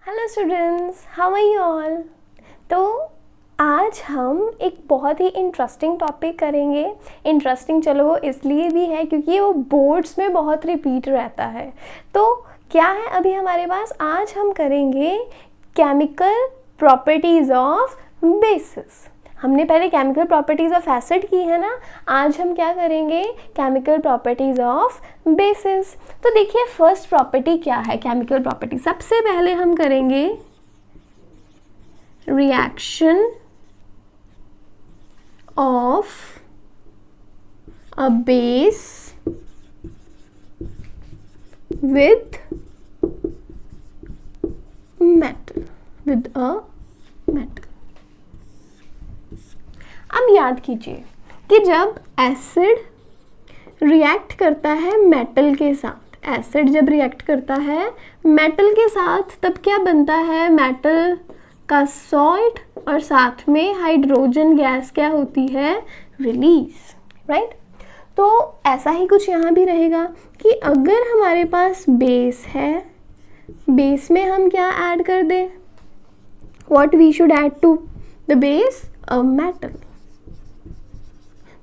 Hello students, how are you all. तो आज हम एक बहुत ही इंटरेस्टिंग टॉपिक करेंगे। इंटरेस्टिंग चलो वो इसलिए भी है क्योंकि वो बोर्ड्स में बहुत रिपीट रहता है। तो क्या है अभी हमारे पास, आज हम करेंगे केमिकल प्रॉपर्टीज़ ऑफ बेसिस। हमने पहले केमिकल प्रॉपर्टीज़ ऑफ एसिड की है ना, आज हम क्या करेंगे, केमिकल प्रॉपर्टीज़ ऑफ बेसिस। तो देखिए फर्स्ट प्रॉपर्टी क्या है केमिकल प्रॉपर्टी। सबसे पहले हम करेंगे reaction of a base with metal, with a metal. अब याद कीजिए कि जब एसिड रिएक्ट करता है मेटल के साथ, एसिड जब रिएक्ट करता है मेटल के साथ, तब क्या बनता है, मेटल का सॉल्ट और साथ में हाइड्रोजन गैस क्या होती है, रिलीज, राइट। तो ऐसा ही कुछ यहाँ भी रहेगा कि अगर हमारे पास बेस है, बेस में हम क्या ऐड कर दें, what we should add to the base, a metal.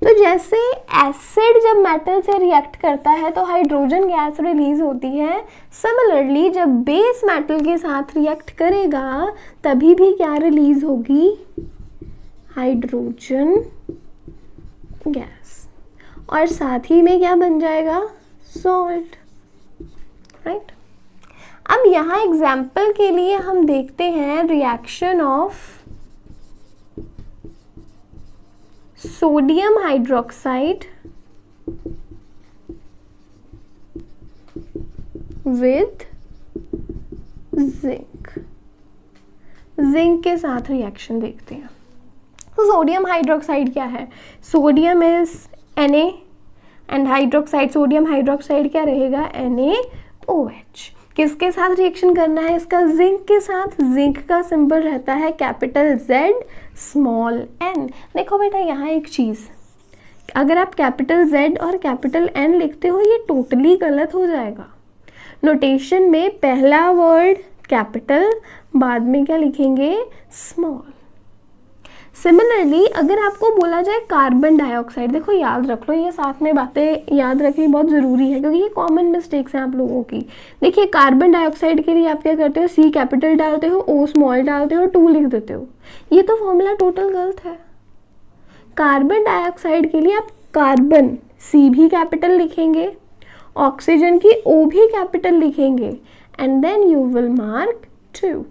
तो जैसे एसिड जब मेटल से रिएक्ट करता है तो हाइड्रोजन गैस रिलीज होती है, सिमिलरली जब बेस मेटल के साथ रिएक्ट करेगा तभी भी क्या रिलीज होगी, हाइड्रोजन गैस, और साथ ही में क्या बन जाएगा, सॉल्ट, राइट। अब यहाँ एग्जाम्पल के लिए हम देखते हैं reaction of sodium hydroxide with zinc. Zinc के साथ रिएक्शन देखते हैं। तो सोडियम हाइड्रोक्साइड क्या है, sodium is Na and hydroxide, sodium hydroxide क्या रहेगा, NaOH। किसके साथ रिएक्शन करना है इसका, जिंक के साथ। जिंक का सिंबल रहता है कैपिटल Z स्मॉल n। देखो बेटा यहाँ एक चीज़, अगर आप कैपिटल Z और कैपिटल N लिखते हो ये टोटली गलत हो जाएगा। नोटेशन में पहला वर्ड कैपिटल, बाद में क्या लिखेंगे, स्मॉल। सिमिलरली अगर आपको बोला जाए कार्बन डाइऑक्साइड, देखो याद रख लो, ये साथ में बातें याद रखनी बहुत ज़रूरी है क्योंकि ये कॉमन मिस्टेक्स हैं आप लोगों की। देखिए कार्बन डाइऑक्साइड के लिए आप क्या करते हो, C कैपिटल डालते हो, O स्मॉल डालते हो, 2 लिख देते हो, ये तो फॉर्मूला टोटल गलत है। कार्बन डाइऑक्साइड के लिए आप कार्बन C भी कैपिटल लिखेंगे, ऑक्सीजन की O भी कैपिटल लिखेंगे, and then you will mark 2,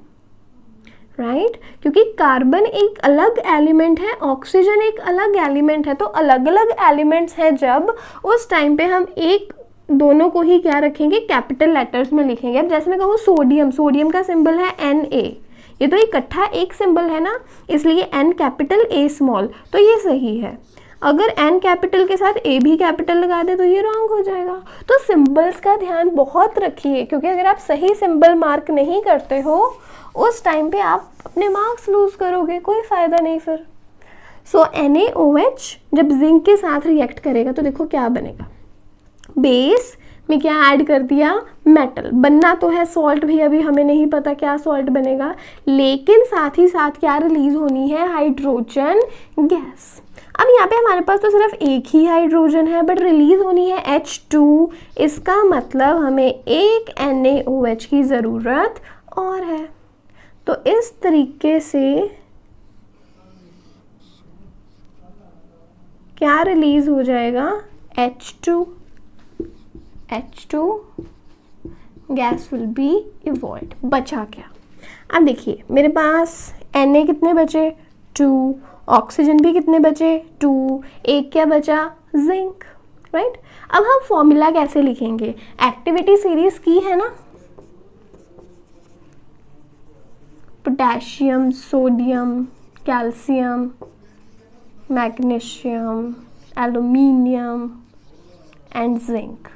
right. क्योंकि कार्बन एक अलग एलिमेंट है, ऑक्सीजन एक अलग एलिमेंट है, तो अलग अलग एलिमेंट्स हैं जब उस टाइम पे हम एक दोनों को ही क्या रखेंगे, कैपिटल लेटर्स में लिखेंगे। अब जैसे मैं कहूँ सोडियम, सोडियम का सिंबल है Na, ये तो इकट्ठा एक सिंबल है ना, इसलिए N कैपिटल A स्मॉल, तो ये सही है। अगर N कैपिटल के साथ A भी कैपिटल लगा दे तो ये रॉन्ग हो जाएगा। तो सिंबल्स का ध्यान बहुत रखिए क्योंकि अगर आप सही सिंबल मार्क नहीं करते हो उस टाइम पे आप अपने मार्क्स लूज करोगे, कोई फ़ायदा नहीं फिर। सो NaOH जब जिंक के साथ रिएक्ट करेगा तो देखो क्या बनेगा, बेस में क्या ऐड कर दिया, मेटल। बनना तो है सॉल्ट भी, अभी हमें नहीं पता क्या सॉल्ट बनेगा, लेकिन साथ ही साथ क्या रिलीज होनी है, हाइड्रोजन गैस। अब यहाँ पे हमारे पास तो सिर्फ एक ही हाइड्रोजन है बट रिलीज होनी है H2, इसका मतलब हमें एक NaOH की ज़रूरत और है। तो इस तरीके से क्या रिलीज हो जाएगा, H2 gas will be evolved. बचा क्या, अब देखिए मेरे पास Na कितने बचे, 2, ऑक्सीजन भी कितने बचे, 2, एक क्या बचा, जिंक, राइट। अब हम फॉर्मूला कैसे लिखेंगे, एक्टिविटी सीरीज की है ना, potassium, sodium, calcium, magnesium, aluminium and zinc.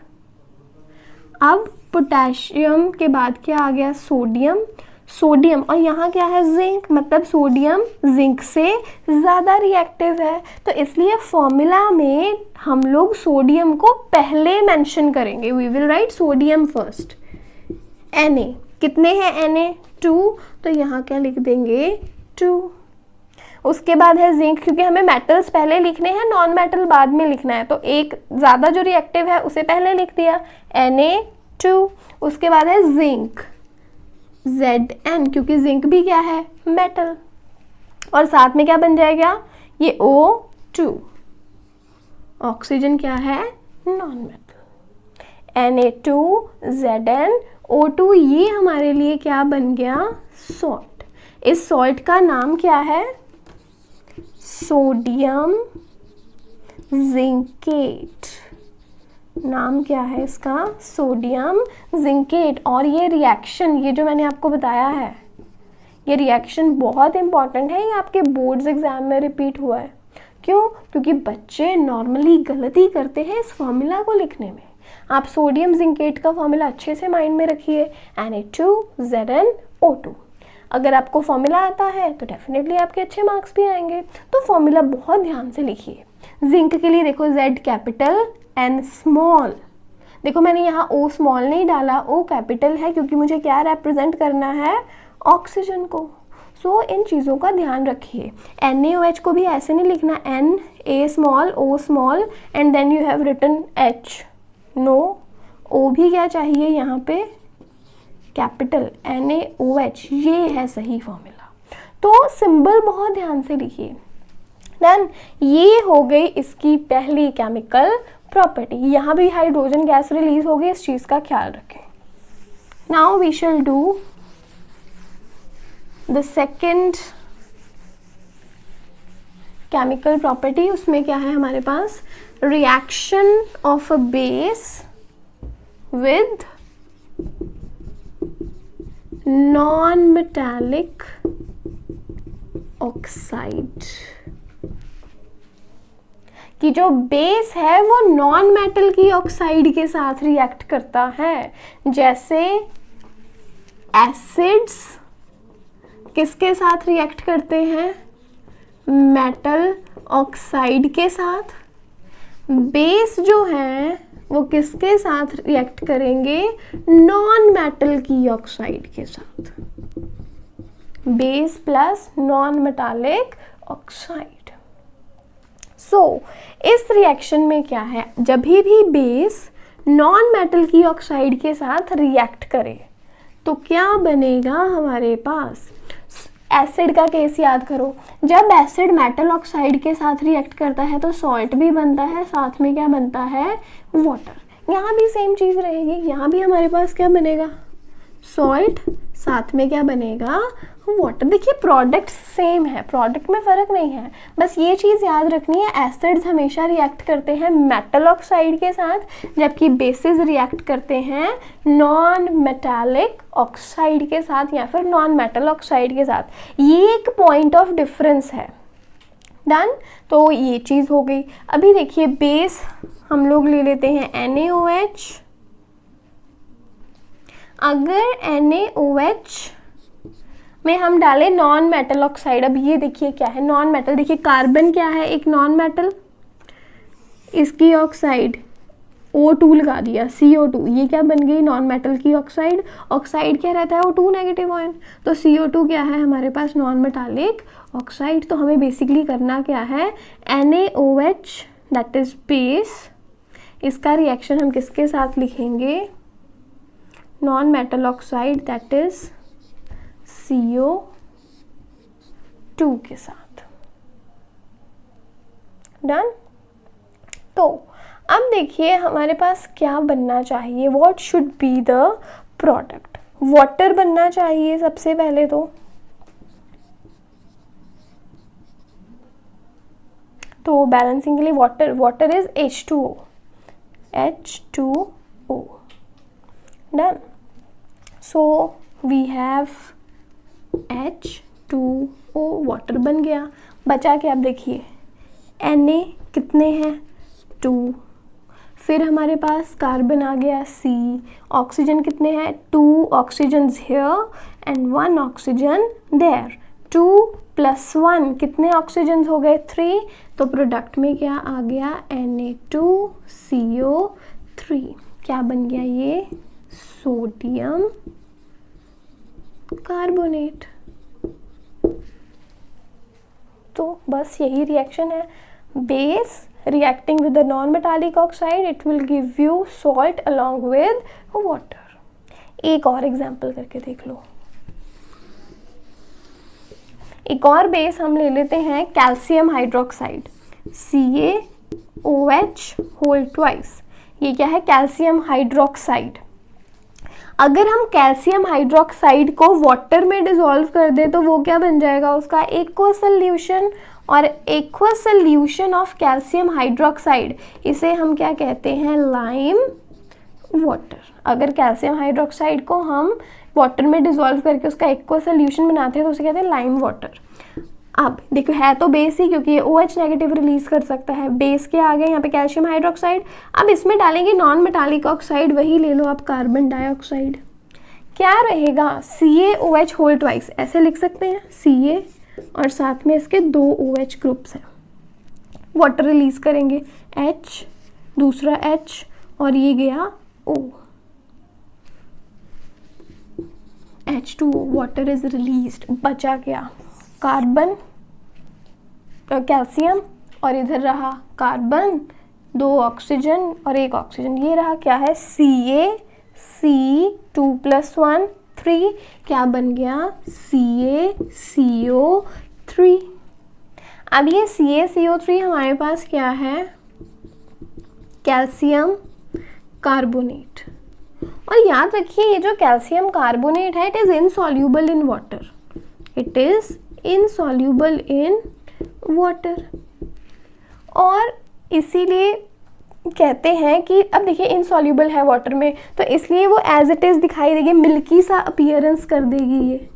अब पोटेशियम के बाद क्या आ गया, सोडियम, सोडियम और यहाँ क्या है, जिंक, मतलब सोडियम जिंक से ज़्यादा रिएक्टिव है, तो इसलिए फॉर्मूला में हम लोग सोडियम को पहले मेंशन करेंगे। We will write sodium first. Na कितने हैं, Na 2, तो यहाँ क्या लिख देंगे 2। उसके बाद है जिंक, क्योंकि हमें मेटल्स पहले लिखने हैं, नॉन मेटल बाद में लिखना है, तो एक ज़्यादा जो रिएक्टिव है उसे पहले लिख दिया Na2। उसके बाद है जिंक Zn, क्योंकि जिंक भी क्या है मेटल, और साथ में क्या बन जाएगा ये O2, ऑक्सीजन क्या है नॉन मेटल। Na2Zn O2, ये हमारे लिए क्या बन गया सॉल्ट। इस सॉल्ट का नाम क्या है सोडियम जिंकेट, नाम क्या है इसका सोडियम जिंकेट। और ये रिएक्शन, ये जो मैंने आपको बताया है, ये रिएक्शन बहुत इंपॉर्टेंट है, ये आपके बोर्ड्स एग्जाम में रिपीट हुआ है। क्यों? क्योंकि बच्चे नॉर्मली गलती करते हैं इस फॉर्मूला को लिखने में। आप सोडियम जिंकेट का फॉर्मूला अच्छे से माइंड में रखिए, Na2ZnO2। अगर आपको फॉर्मूला आता है तो डेफिनेटली आपके अच्छे मार्क्स भी आएंगे, तो फॉर्मूला बहुत ध्यान से लिखिए। जिंक के लिए देखो Z कैपिटल N स्मॉल, देखो मैंने यहाँ O स्मॉल नहीं डाला, O कैपिटल है, क्योंकि मुझे क्या रिप्रेजेंट करना है ऑक्सीजन को। सो इन चीज़ों का ध्यान रखिए। NaOH को भी ऐसे नहीं लिखना N A small O small and then you have written H, no, O भी क्या चाहिए यहाँ पे कैपिटल NaOH, ये है सही फॉर्मूला। तो सिंबल बहुत ध्यान से लिखिए। देन ये हो गई इसकी पहली केमिकल प्रॉपर्टी, यहाँ भी हाइड्रोजन गैस रिलीज हो गई, इस चीज का ख्याल रखें। Now we shall do the second chemical property. उसमें क्या है हमारे पास reaction of a base with non metallic oxide, कि जो बेस है वो नॉन मेटल की ऑक्साइड के साथ रिएक्ट करता है। जैसे एसिड्स किसके साथ रिएक्ट करते हैं मेटल ऑक्साइड के साथ, बेस जो है वो किसके साथ रिएक्ट करेंगे नॉन मेटल की ऑक्साइड के साथ, base plus non metallic oxide. So इस रिएक्शन में क्या है, जब भी बेस नॉन मेटल की ऑक्साइड के साथ रिएक्ट करे तो क्या बनेगा हमारे पास। एसिड का केस याद करो, जब एसिड मेटल ऑक्साइड के साथ रिएक्ट करता है तो सॉल्ट भी बनता है, साथ में क्या बनता है वाटर। यहाँ भी सेम चीज़ रहेगी, यहाँ भी हमारे पास क्या बनेगा सॉल्ट, साथ में क्या बनेगा वाटर। देखिए प्रोडक्ट सेम है, प्रोडक्ट में फ़र्क नहीं है, बस ये चीज़ याद रखनी है एसिड्स हमेशा रिएक्ट करते हैं मेटल ऑक्साइड के साथ, जबकि बेसिस रिएक्ट करते हैं नॉन मेटालिक ऑक्साइड के साथ या फिर नॉन मेटल ऑक्साइड के साथ। ये एक पॉइंट ऑफ डिफरेंस है। डन, तो ये चीज़ हो गई। अभी देखिए बेस हम लोग ले लेते हैं NaOH। अगर NaOH में हम डालें नॉन मेटल ऑक्साइड, अब ये देखिए क्या है नॉन मेटल, देखिए कार्बन क्या है एक नॉन मेटल, इसकी ऑक्साइड O2 लगा दिया CO2, ये क्या बन गई नॉन मेटल की ऑक्साइड। ऑक्साइड क्या रहता है O2 नेगेटिव आयन, तो CO2 क्या है हमारे पास नॉन मेटालिक ऑक्साइड। तो हमें बेसिकली करना क्या है NaOH दैट इज बेस, इसका रिएक्शन हम किसके साथ लिखेंगे non metal oxide that is CO2 के साथ। डन, तो अब देखिए हमारे पास क्या बनना चाहिए, what should be the product. Water बनना चाहिए सबसे पहले, तो बैलेंसिंग के लिए water, water is H2O, H2O। Done, so we have H2O, water बन गया। बचा के आप देखिए Na कितने हैं 2, फिर हमारे पास कार्बन आ गया C, ऑक्सीजन कितने हैं 2 oxygen here and 1 oxygen there, 2 + 1 कितने ऑक्सीजन हो गए 3, तो प्रोडक्ट में क्या आ गया Na2CO3, क्या बन गया ये सोडियम कार्बोनेट। तो बस यही रिएक्शन है, base reacting with the non-metallic oxide, it will give you salt along with water. एक और एग्जाम्पल करके देख लो। एक और बेस हम ले लेते हैं calcium hydroxide, CaOH whole twice. ये क्या है? Calcium hydroxide. अगर हम कैल्शियम हाइड्रोक्साइड को वाटर में डिसॉल्व कर दे तो वो क्या बन जाएगा? उसका एक्वस सॉल्यूशन। और aqueous solution of calcium hydroxide, इसे हम क्या कहते हैं? Lime water. अगर कैल्शियम हाइड्रोक्साइड को हम वाटर में डिसॉल्व करके उसका एक्वस सॉल्यूशन बनाते हैं तो उसे कहते हैं लाइम वाटर। अब देखो, है तो बेस ही, क्योंकि ये OH नेगेटिव रिलीज कर सकता है। बेस के आगे यहाँ पे कैल्शियम हाइड्रोक्साइड। अब इसमें डालेंगे नॉन मेटालिक ऑक्साइड, वही ले लो आप, कार्बन डाइऑक्साइड। क्या रहेगा? CaOH होल ट्वाइस, ऐसे लिख सकते हैं, Ca और साथ में इसके 2 OH ग्रुप्स हैं। वाटर रिलीज करेंगे, H, दूसरा H, और ये गया O, H2O, water is released. बचा क्या? कार्बन, कैल्शियम, और इधर रहा कार्बन, 2 ऑक्सीजन और 1 ऑक्सीजन। ये रहा क्या है? CaC2+1 3। क्या बन गया? CaCO3। अब ये CaCO3 हमारे पास क्या है? Calcium carbonate. और याद रखिए, ये जो कैल्शियम कार्बोनेट है, it is insoluble in water. It is insoluble in water. और इसीलिए कहते हैं कि, अब देखिए, इनसॉल्यूबल है वाटर में, तो इसलिए वो एज इट इज दिखाई देगी, मिल्की सा अपीयरेंस कर देगी। ये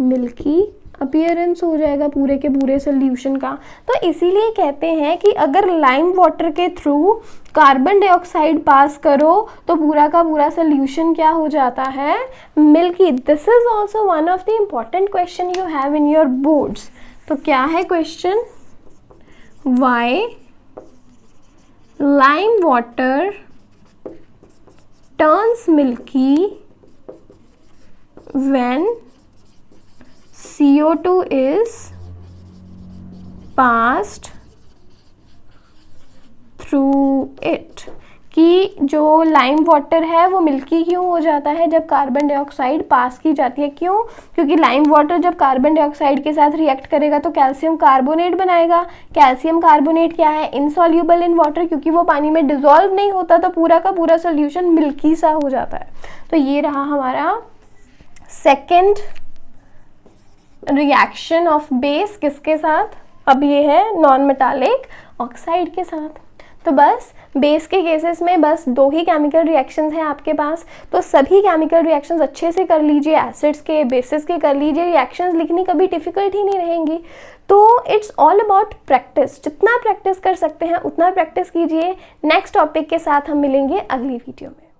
मिल्की अपीयरेंस हो जाएगा पूरे के पूरे सोल्यूशन का। तो इसीलिए कहते हैं कि अगर लाइम वाटर के थ्रू कार्बन डाइऑक्साइड पास करो तो पूरा का पूरा सोल्यूशन क्या हो जाता है? Milky. This is also one of the important question you have in your boards. तो क्या है question? Why lime water turns milky when CO2 is passed through it। कि जो लाइम वाटर है वो मिल्की क्यों हो जाता है जब कार्बन डाइऑक्साइड पास की जाती है? क्यों? क्योंकि लाइम वाटर जब कार्बन डाइऑक्साइड के साथ रिएक्ट करेगा तो कैल्शियम कार्बोनेट बनाएगा। कैल्शियम कार्बोनेट क्या है? इनसॉल्यूबल इन वाटर, क्योंकि वो पानी में डिसॉल्व नहीं होता, तो पूरा का पूरा सोल्यूशन मिल्की सा हो जाता है। तो ये रहा हमारा सेकेंड रिएक्शन ऑफ बेस। किसके साथ? अब ये है नॉन मेटालिक ऑक्साइड के साथ। तो बस बेस के केसेस में बस 2 ही केमिकल रिएक्शंस हैं आपके पास, तो सभी केमिकल रिएक्शंस अच्छे से कर लीजिए, एसिड्स के, बेसिस के कर लीजिए। रिएक्शंस लिखनी कभी डिफिकल्ट ही नहीं रहेंगी। तो इट्स ऑल अबाउट प्रैक्टिस। जितना प्रैक्टिस कर सकते हैं उतना प्रैक्टिस कीजिए। नेक्स्ट टॉपिक के साथ हम मिलेंगे अगली वीडियो में।